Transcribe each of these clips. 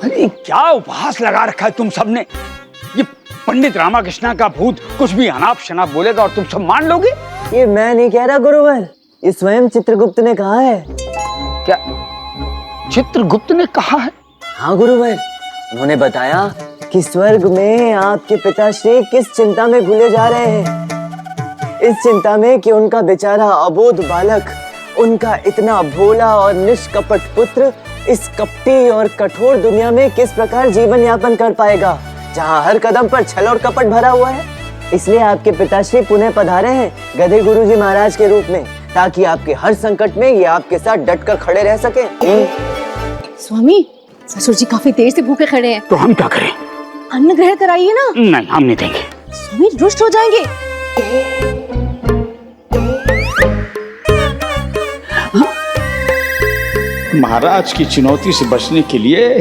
अरे क्या उपहास लगा रखा है तुम सबने। ये पंडित रामाकृष्णा का भूत कुछ भी अनाप शनाप बोलेगा और तुम सब मान लोगे। ये मैं नहीं कह रहा गुरुवर, ये स्वयं चित्रगुप्त ने कहा है। क्या चित्रगुप्त ने कहा है? हाँ गुरुवर, उन्होंने बताया कि स्वर्ग में आपके पिताश्री किस चिंता में भूले जा रहे हैं। इस चिंता में कि उनका बेचारा अबोध बालक, उनका इतना भोला और निष्कपट पुत्र इस कपटी और कठोर दुनिया में किस प्रकार जीवन यापन कर पाएगा, जहाँ हर कदम पर छल और कपट भरा हुआ है। इसलिए आपके पिताश्री पुनः पधारे हैं गधे गुरुजी महाराज के रूप में, ताकि आपके हर संकट में ये आपके साथ डटकर खड़े रह सके। स्वामी, ससुर जी काफी देर से भूखे खड़े हैं। तो हम क्या करें? अन्न ग्रहण कराइए ना। नहीं, हम नहीं देंगे। स्वामी रुष्ट हो जाएंगे। महाराज की चुनौती से बचने के लिए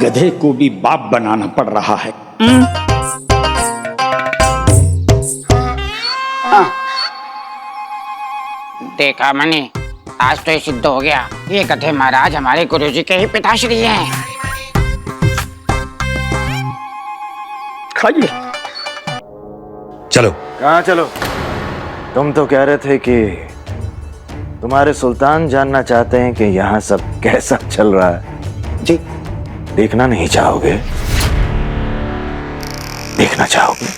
गधे को भी बाप बनाना पड़ रहा है। देखा मनी, आज तो ये सिद्ध हो गया, ये गधे महाराज हमारे गुरुजी के ही पिताश्री हैं। खाइए। चलो। कहाँ चलो? तुम तो कह रहे थे कि तुम्हारे सुल्तान जानना चाहते हैं कि यहाँ सब कैसा चल रहा है। जी, देखना नहीं चाहोगे? देखना चाहोगे?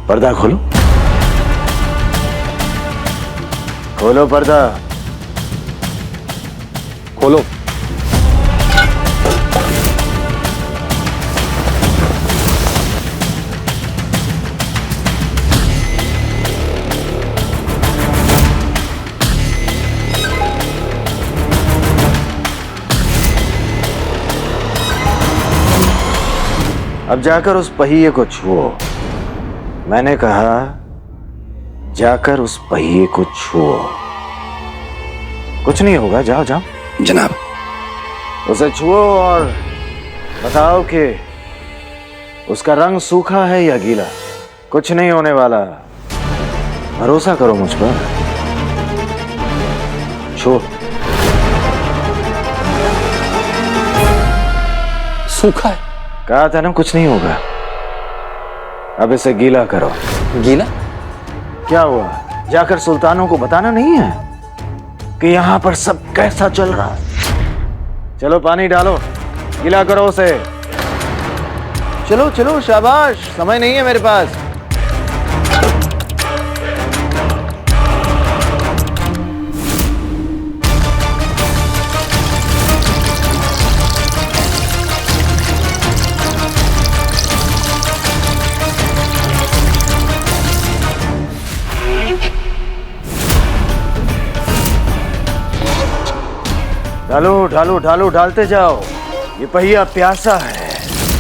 पर्दा खोलो, खोलो पर्दा, खोलो। अब जाकर उस पहिए को छुओ। मैंने कहा जाकर उस पहिए को छुओ। कुछ नहीं होगा, जाओ जाओ। जनाब। उसे छुओ और बताओ कि उसका रंग सूखा है या गीला। कुछ नहीं होने वाला, भरोसा करो मुझ पर। छुओ। सूखा है। कहा था ना कुछ नहीं होगा। अब इसे गीला करो। गीला? क्या हुआ? जाकर सुल्तानों को बताना नहीं है कि यहाँ पर सब कैसा चल रहा है? चलो पानी डालो, गीला करो उसे। चलो चलो, शाबाश, समय नहीं है मेरे पास। डालो डालो डालो, डालते जाओ। ये पहिया प्यासा है,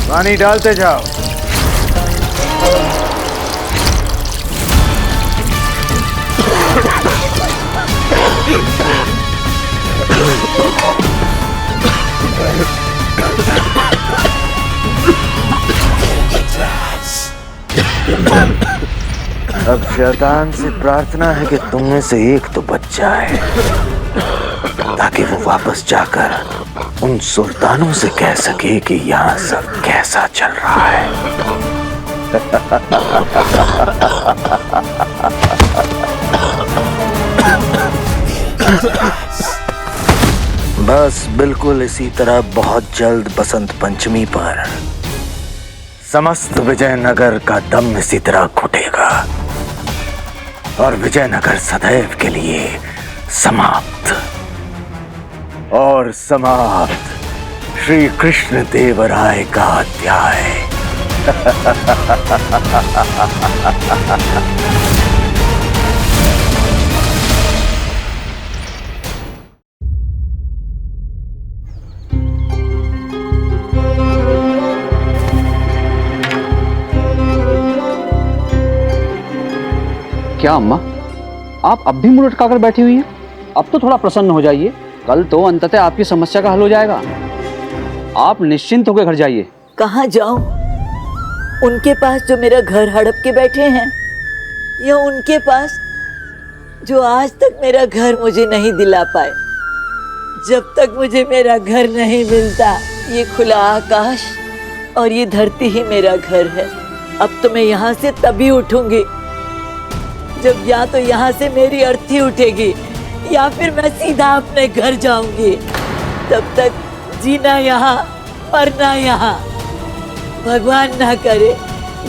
पानी डालते जाओ। अब शैतान से प्रार्थना है कि तुम में से एक तो बच जाए, ताकि वो वापस जाकर उन सुल्तानों से कह सके कि यहाँ सब कैसा चल रहा है। बस बिल्कुल इसी तरह बहुत जल्द बसंत पंचमी पर समस्त विजयनगर का दम इसी तरह घुटेगा और विजयनगर सदैव के लिए समाप्त और समाप्त। श्री कृष्ण देवराय का अध्याय। क्या अम्मा, आप अब भी मुंह लटकाकर बैठी हुई हैं? अब तो थोड़ा प्रसन्न हो जाइए, कल तो अंततः आपकी समस्या का हल हो जाएगा। आप निश्चिंत होकर घर जाइए। कहाँ जाऊं? उनके पास जो मेरा घर हड़प के बैठे हैं, या उनके पास जो आज तक मेरा घर मुझे नहीं दिला पाए? जब तक मुझे मेरा घर नहीं मिलता, ये खुला आकाश और ये धरती ही मेरा घर है। अब तो मैं यहाँ से तभी उठूंगी जब या तो यहाँ से मेरी अर्थी उठेगी या फिर मैं सीधा अपने घर जाऊंगी। तब तक जीना यहाँ मरना यहाँ। भगवान ना करे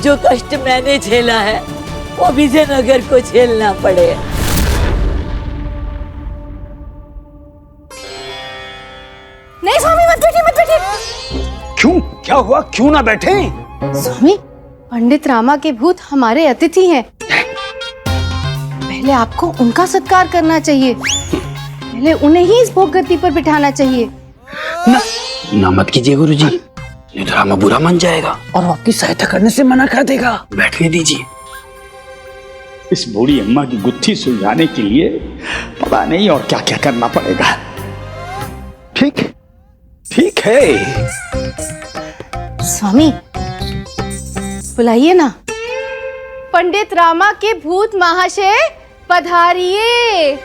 जो कष्ट मैंने झेला है वो विजयनगर को झेलना पड़े। नहीं स्वामी, मत बैठिए, मत बैठिए। क्यों, क्या हुआ, क्यों ना बैठे? स्वामी, पंडित रामा के भूत हमारे अतिथि हैं। पहले आपको उनका सत्कार करना चाहिए। पहले उन्हें ही इस भोग गद्दी पर बिठाना चाहिए। ना मत कीजिए गुरुजी, नहीं तो रामा बुरा मान जाएगा और वो आपकी सहायता करने से मना कर देगा। बैठने दीजिए। इस बूढ़ी अम्मा की गुत्थी सुलझाने के लिए पता नहीं और क्या क्या करना पड़ेगा। ठीक ठीक है। स्वामी, बुलाइए ना। पंडित रामा के भूत महाशय पधारिए।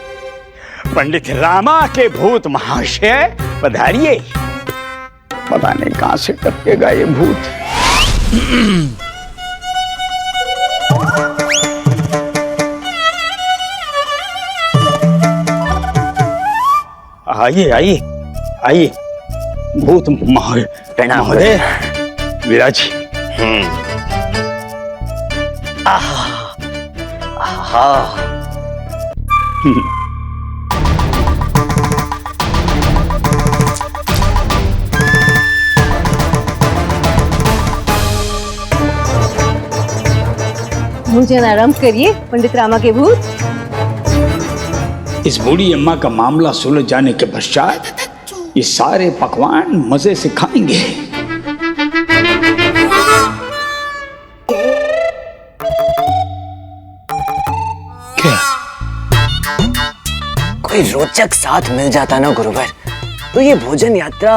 पंडित रामा के भूत महाशय पधारिए। पता नहीं कहां से टपकेगा ये भूत। आइए आइए आइए, भूत महोदय विराजी। मुझे आराम करिए पंडित रामा के भूत। इस बूढ़ी अम्मा का मामला सुलझ जाने के पश्चात ये सारे पकवान मजे से खाएंगे। क्या? कोई रोचक साथ मिल जाता ना गुरुवर, तो ये भोजन यात्रा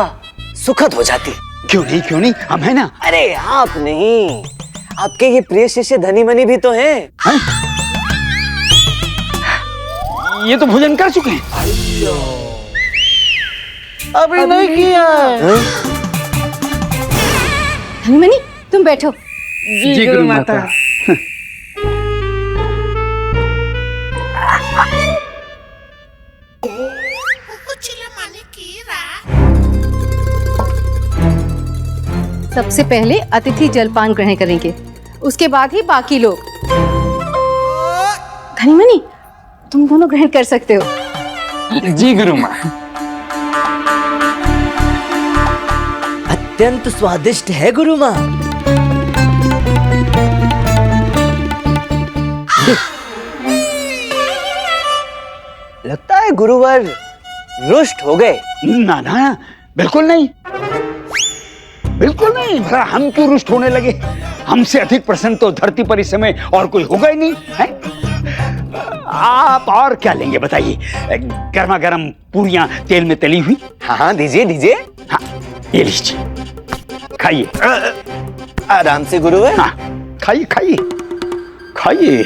सुखद हो जाती। क्यों नहीं, हम है ना। अरे आप नहीं, आपके ये प्रिय शिष्य धनी मनी भी तो हैं। है? ये तो भोजन कर चुके हैं। अभी नहीं किया। धनीमणि, तुम बैठो। जी गुरु माता। सबसे पहले अतिथि जलपान ग्रहण करेंगे, उसके बाद ही बाकी लोग। धनीमणि, तुम दोनों ग्रहण कर सकते हो। जी गुरु माँ। अत्यंत स्वादिष्ट है गुरु माँ। लगता है गुरुवर रुष्ट हो गए। ना, बिल्कुल नहीं, बिल्कुल नहीं। भला हम क्यों रुष्ट होने लगे? हमसे अधिक प्रसन्न तो धरती पर इस समय और कोई होगा ही नहीं है। आप और क्या लेंगे बताइए? गर्मा गर्म पूरियां तेल में तली हुई। हाँ दीजिए दीजिए। हाँ, ये लीजिए, खाइए। आराम से गुरुवर। हाँ, खाइए खाइए खाइए।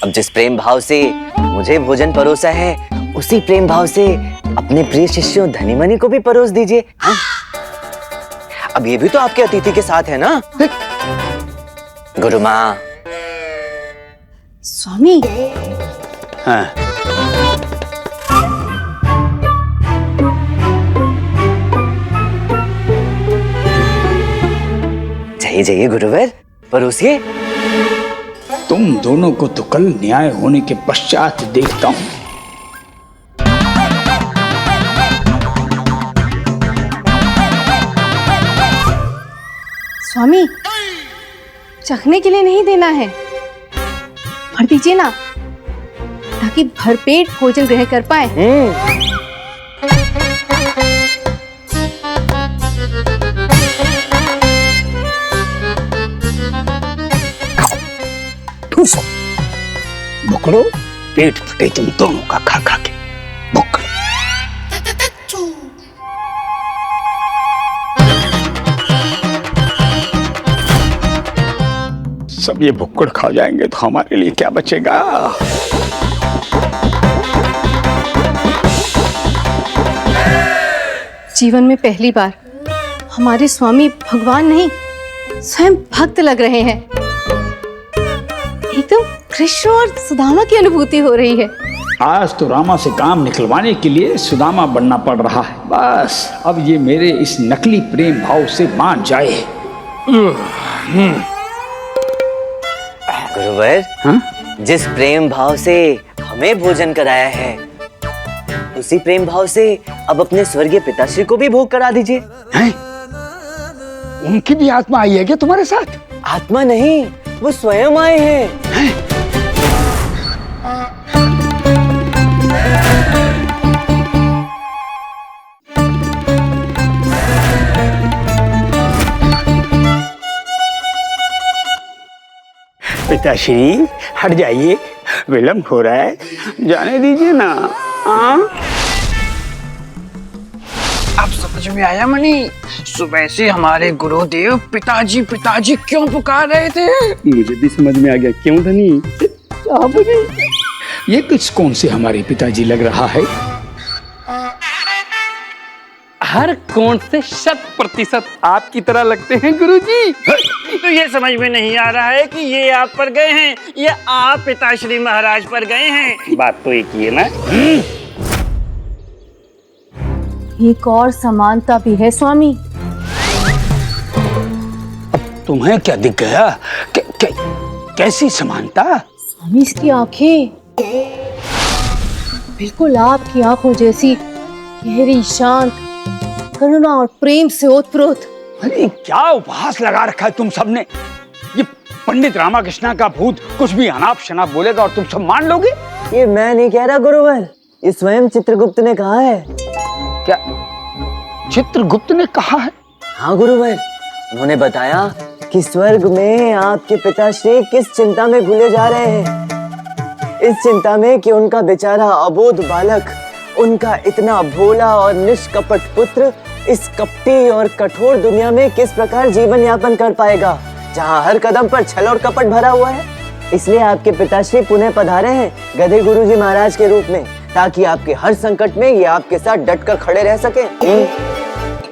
अब जिस प्रेम भाव से मुझे भोजन परोसा है, उसी प्रेम भाव से अपने प्रिय शिष्यों धनीमणि को भी परोस दीजिए। हाँ? अब ये भी तो आपके अतिथि के साथ है ना गुरु माँ। स्वामी, हाँ। जाइए जाइए गुरुवर, परोसिए। तुम दोनों को तो कल न्याय होने के पश्चात देखता हूं। स्वामी, चखने के लिए नहीं देना है, भर दीजिए ना, ताकि भरपेट भोजन ग्रहण कर पाए। बुकड़ो, पेट फटे तुम दोनों का खा खा के। बुकड़ो। सब ये भुक्कड़ खा जाएंगे तो हमारे लिए क्या बचेगा? जीवन में पहली बार हमारे स्वामी भगवान नहीं स्वयं भक्त लग रहे हैं। एकदम कृष्ण और सुदामा की अनुभूति हो रही है। आज तो रामा से काम निकलवाने के लिए सुदामा बनना पड़ रहा है। बस अब ये मेरे इस नकली प्रेम भाव से मान जाए। गुरुवर, जिस प्रेम भाव से हमें भोजन कराया है, उसी प्रेम भाव से अब अपने स्वर्गीय पिताश्री को भी भोग करा दीजिए। हैं? उनकी भी आत्मा आई है क्या तुम्हारे साथ? आत्मा नहीं, वो स्वयं आए हैं। पिताश्री हट जाइए, विलम्ब हो रहा है, जाने दीजिए ना। अब समझ में आया मणि, सुबह से हमारे गुरुदेव पिताजी पिताजी क्यों पुकार रहे थे? मुझे भी समझ में आ गया। क्यों धनी? ये कुछ कौन से हमारे पिताजी लग रहा है? हर कोण से 100% आपकी तरह लगते हैं गुरुजी। तो ये समझ में नहीं आ रहा है कि ये आप पर गए हैं या आप पिताश्री महाराज पर गए हैं। बात तो एक ही है ना। एक और समानता भी है स्वामी। अब तुम्हें क्या दिख गया? कैसी समानता? स्वामी, इसकी आंखें बिल्कुल आपकी आंखों जैसी गहरी, शांत, करुणा और प्रेम से ओतप्रोत। अरे क्या उपहास लगा रखा है तुम सबने? ये पंडित रामाकृष्णा का भूत कुछ भी अनाप शनाप बोलेगा और तुम सब मान लोगे? ये मैं नहीं कह रहा गुरुवर, ये स्वयं चित्रगुप्त ने कहा है। क्या चित्रगुप्त ने कहा है? हाँ गुरुवर, उन्होंने बताया कि स्वर्ग में आपके पिताश्री किस चिंता में भूले जा रहे हैं। इस चिंता में कि उनका बेचारा अबोध बालक, उनका इतना भोला और निष्कपट पुत्र इस कपटी और कठोर दुनिया में किस प्रकार जीवन यापन कर पाएगा, जहाँ हर कदम पर छल और कपट भरा हुआ है। इसलिए आपके पिताश्री पुनः पधारे हैं गधे गुरुजी महाराज के रूप में, ताकि आपके हर संकट में ये आपके साथ डटकर खड़े रह सके।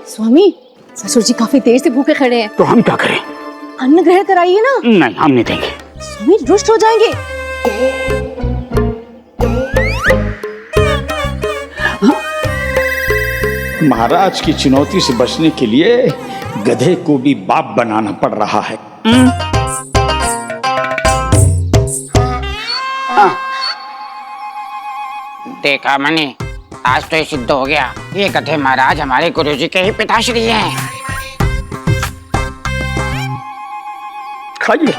स्वामी, ससुर जी काफी देर से भूखे खड़े हैं। तो हम क्या करें? अन्न ग्रहण कराइए ना। नहीं, हम नहीं देंगे। स्वामी रुष्ट हो जाएंगे। महाराज की चुनौती से बचने के लिए गधे को भी बाप बनाना पड़ रहा है। देखा मणि, आज तो ये सिद्ध हो गया, ये गधे महाराज हमारे गुरुजी के ही पिताश्री हैं। खाइए,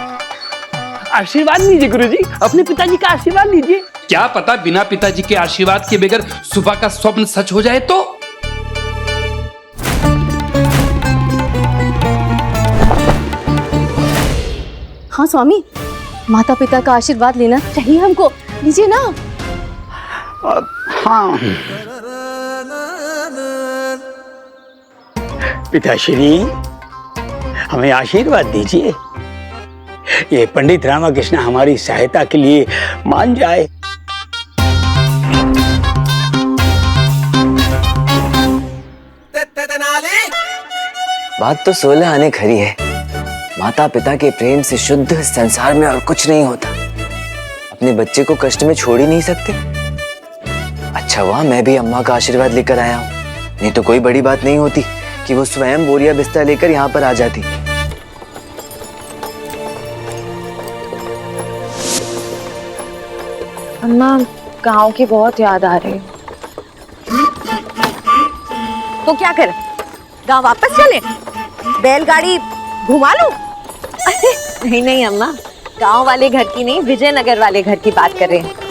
आशीर्वाद लीजिए गुरुजी, अपने पिताजी का आशीर्वाद लीजिए। क्या पता बिना पिताजी के आशीर्वाद के बगैर सुबह का स्वप्न सच हो जाए तो? हाँ स्वामी, माता पिता का आशीर्वाद लेना चाहिए हमको। लीजिए ना। हाँ पिताश्री, हमें आशीर्वाद दीजिए। ये पंडित रामाकृष्ण हमारी सहायता के लिए मान जाए। बात तो 16 आने खरी है। माता पिता के प्रेम से शुद्ध संसार में और कुछ नहीं होता। अपने बच्चे को कष्ट में छोड़ ही नहीं सकते। अच्छा हुआ मैं भी अम्मा का आशीर्वाद लेकर आया हूँ, नहीं तो कोई बड़ी बात नहीं होती कि वो स्वयं बोरिया बिस्तर लेकर यहाँ पर आ जाती। अम्मा, गांव की बहुत याद आ रही है। तो क्या करें, गांव वापस चले, बैलगाड़ी घुमा लो? नहीं नहीं अम्मा, गांव वाले घर की नहीं, विजयनगर वाले घर की बात कर रहे हैं।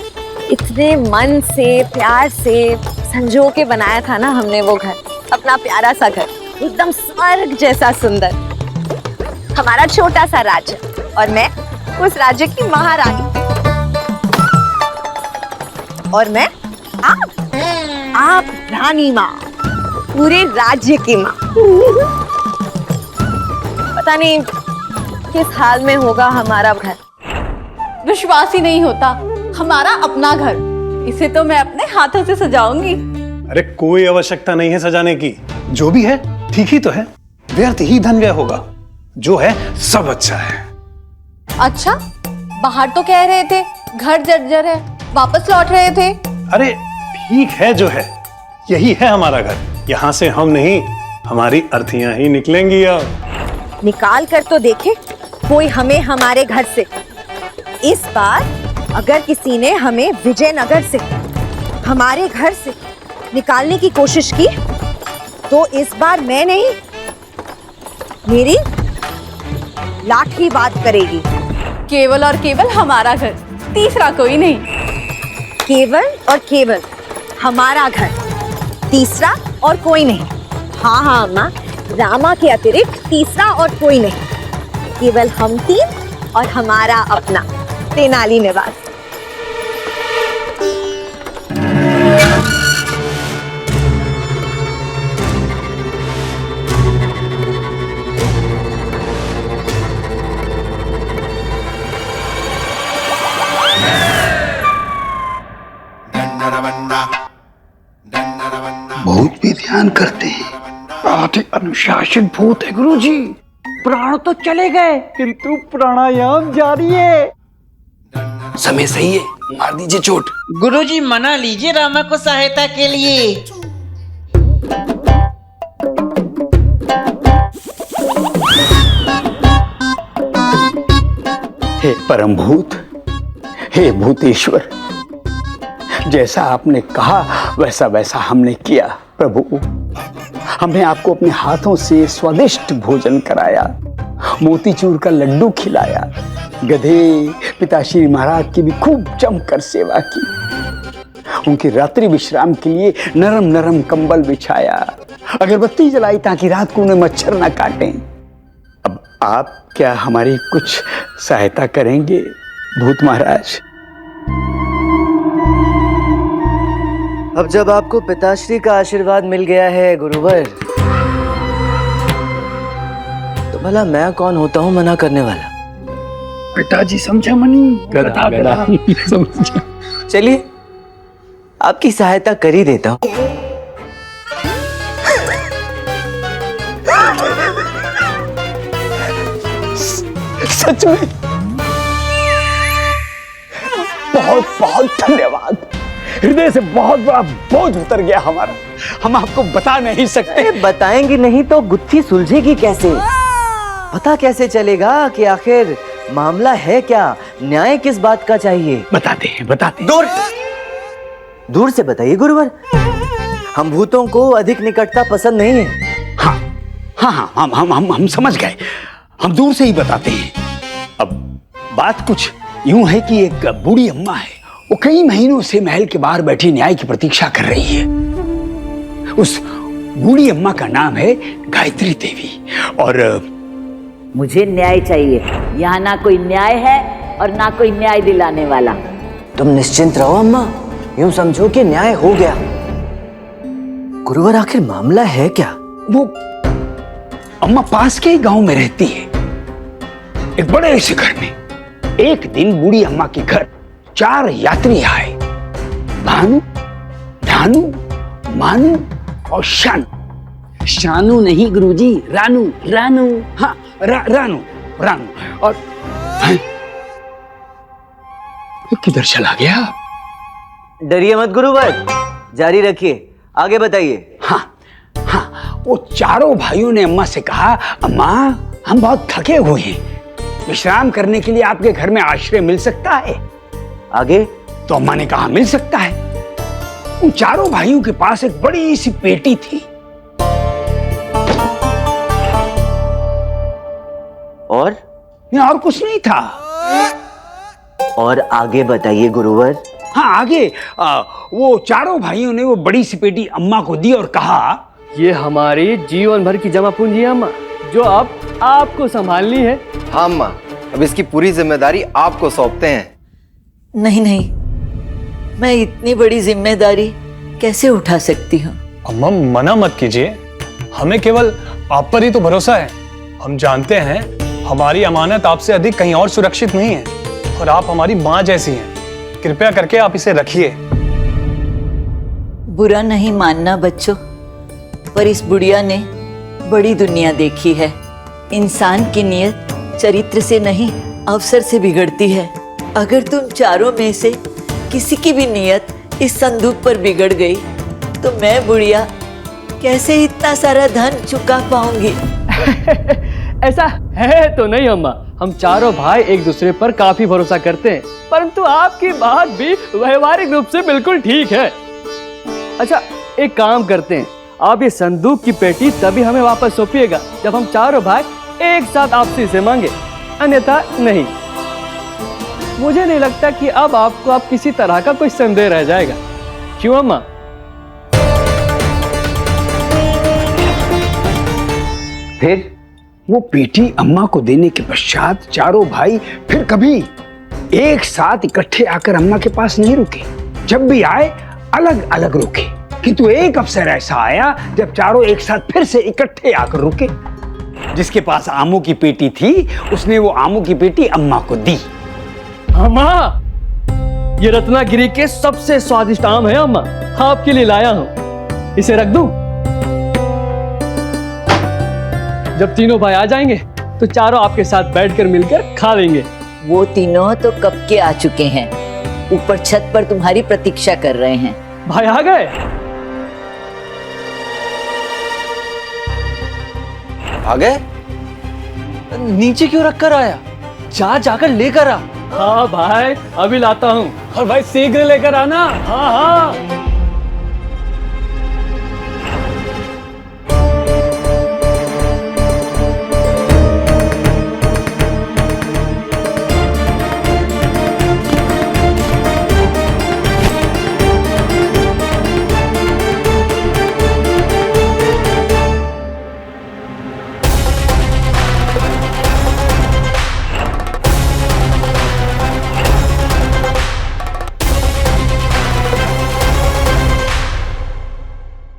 इतने मन से प्यार से संजो के बनाया था ना हमने वो घर, अपना प्यारा सा घर, एकदम स्वर्ग जैसा सुंदर। हमारा छोटा सा राज्य और मैं उस राज्य की महारानी, और मैं आप रानी माँ, पूरे राज्य की माँ। पता नहीं किस हाल में होगा हमारा घर। विश्वास ही नहीं होता, हमारा अपना घर, इसे तो मैं अपने हाथों से सजाऊंगी। अरे कोई आवश्यकता नहीं है सजाने की, जो भी है ठीक ही तो है, व्यर्थ ही धन व्यय होगा। जो है सब अच्छा है। अच्छा, बाहर तो कह रहे थे घर जर्जर है, वापस लौट रहे थे। अरे ठीक है जो है, यही है हमारा घर। यहाँ से हम नहीं, हमारी अर्थियां ही निकलेंगी। अब निकाल कर तो देखे कोई हमें हमारे घर से। इस बार अगर किसी ने हमें विजयनगर से, हमारे घर से निकालने की कोशिश की तो इस बार मैं नहीं, मेरी लाठी बात करेगी। केवल और केवल हमारा घर, तीसरा कोई नहीं। केवल और केवल हमारा घर, तीसरा और कोई नहीं। हाँ हाँ अम्मा, रामा के अतिरिक्त तीसरा और कोई नहीं। केवल हम तीन और हमारा अपना तेनाली निवास। भूत भी ध्यान करते हैं। बहुत ही अनुशासित भूत है गुरुजी। प्राण तो चले गए किंतु प्राणायाम जारी है। समय सही है, मार दीजिए चोट। गुरुजी मना लीजिए रामा को सहायता के लिए। हे परम भूत, हे भूतेश्वर, जैसा आपने कहा वैसा वैसा हमने किया। प्रभु, हमने आपको अपने हाथों से स्वादिष्ट भोजन कराया, मोतीचूर का लड्डू खिलाया, गधे पिताश्री महाराज की भी खूब जमकर सेवा की, उनकी रात्रि विश्राम के लिए नरम नरम कंबल बिछाया, अगरबत्ती जलाई ताकि रात को उन्हें मच्छर न काटें। अब आप क्या हमारी कुछ सहायता करेंगे भूत महाराज? अब जब आपको पिताश्री का आशीर्वाद मिल गया है गुरुवर, तो भला मैं कौन होता हूँ मना करने वाला? पिताजी समझा मनी, गधा गधा समझा। चलिए आपकी सहायता कर ही देता हूँ। सच में बहुत बहुत धन्यवाद। हृदय से बहुत बड़ा बोझ उतर गया हमारा। हम आपको बता नहीं सकते। बताएंगे नहीं तो गुत्थी सुलझेगी कैसे? पता कैसे चलेगा कि आखिर मामला है क्या? न्याय किस बात का चाहिए? बताते हैं, बताते हैं। दूर दूर से बताइए गुरुवर। हम भूतों को अधिक निकटता पसंद नहीं है। हाँ हाँ हाँ, हम समझ गए। हम दूर से ही बताते हैं। अब बात कुछ यूं है कि एक बूढ़ी अम्मा है, वो कई महीनों से महल के बाहर बैठी न्याय की प्रतीक्षा कर रही है। उस बूढ़ी अम्मा का नाम है गायत्री देवी। और मुझे न्याय चाहिए। यहाँ ना कोई न्याय है और ना कोई न्याय दिलाने वाला। तुम निश्चिंत रहो अम्मा, यूं समझो कि न्याय हो गया। गुरुवर आखिर मामला है क्या? वो अम्मा पास के ही गांव में रहती है, एक बड़े से घर में। एक दिन बूढ़ी अम्मा के घर 4 यात्री आए, भानु, धानु, मानु और शानु। शानू नहीं गुरुजी, रानू। रानू। हाँ रानू, रानू। और किधर चला गया? डरिए मत गुरुवर, जारी रखिए, आगे बताइए। हाँ हाँ, वो चारों भाइयों ने अम्मा से कहा, अम्मा हम बहुत थके हुए हैं, विश्राम करने के लिए आपके घर में आश्रय मिल सकता है? आगे? तो अम्मा ने कहा मिल सकता है। उन चारों भाइयों के पास एक बड़ी सी पेटी थी। और कुछ नहीं था। और आगे बताइए गुरुवर। हाँ आगे वो चारों भाइयों ने वो बड़ी सी पेटी अम्मा को दी और कहा, ये हमारी जीवन भर की जमा पूंजी है अम्मा, जो अब आपको संभालनी है। हाँ अम्मा, अब इसकी पूरी जिम्मेदारी आपको सौंपते हैं। नहीं नहीं, मैं इतनी बड़ी जिम्मेदारी कैसे उठा सकती हूँ? अम्मा मना मत कीजिए, हमें केवल आप पर ही तो भरोसा है। हम जानते हैं हमारी अमानत आपसे अधिक कहीं और सुरक्षित नहीं है, और आप हमारी माँ जैसी हैं। कृपया करके आप इसे रखिए। बुरा नहीं मानना बच्चों, पर इस बुढ़िया ने बड़ी दुनिया देखी है। इंसान की नीयत चरित्र से नहीं, अवसर से बिगड़ती है। अगर तुम चारों में से किसी की भी नीयत इस संदूक पर बिगड़ गई तो मैं बुढ़िया कैसे इतना सारा धन चुका पाऊंगी? ऐसा है तो नहीं अम्मा, हम चारों भाई एक दूसरे पर काफी भरोसा करते हैं, परंतु आपकी बात भी व्यवहारिक रूप से बिल्कुल ठीक है। अच्छा, एक काम करते हैं, आप ये संदूक की पेटी तभी हमें वापस सौंपिएगा जब हम चारों भाई एक साथ आपसे इसे मांगे, अन्यथा नहीं। मुझे नहीं लगता कि अब आपको आप किसी तरह का कोई संदेह रह जाएगा, क्यों अम्मा? फिर वो पेटी अम्मा को देने के पश्चात चारों भाई फिर कभी एक साथ इकट्ठे आकर अम्मा के पास नहीं रुके। जब भी आए अलग अलग रुके, किंतु एक अवसर ऐसा आया जब चारों एक साथ फिर से इकट्ठे आकर रुके। जिसके पास आमों की पेटी थी उसने वो आमों की पेटी अम्मा को दी। अम्मा, ये रत्नागिरी के सबसे स्वादिष्ट आम है अम्मा, आपके लिए लाया हूं, इसे रख दूं? जब तीनों भाई आ जाएंगे तो चारों आपके साथ बैठकर मिलकर खा लेंगे। वो तीनों तो कब के आ चुके हैं, ऊपर छत पर तुम्हारी प्रतीक्षा कर रहे हैं। भाई आ गए? आ गए? नीचे क्यों रख कर आया? जाकर लेकर आ। हाँ भाई, अभी लाता हूँ। और भाई शीघ्र लेकर आना। हाँ हाँ।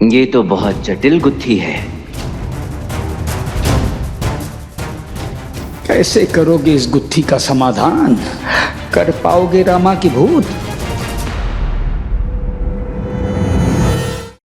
ये तो बहुत जटिल गुत्थी है। कैसे करोगे इस गुत्थी का समाधान? कर पाओगे रामा की भूत?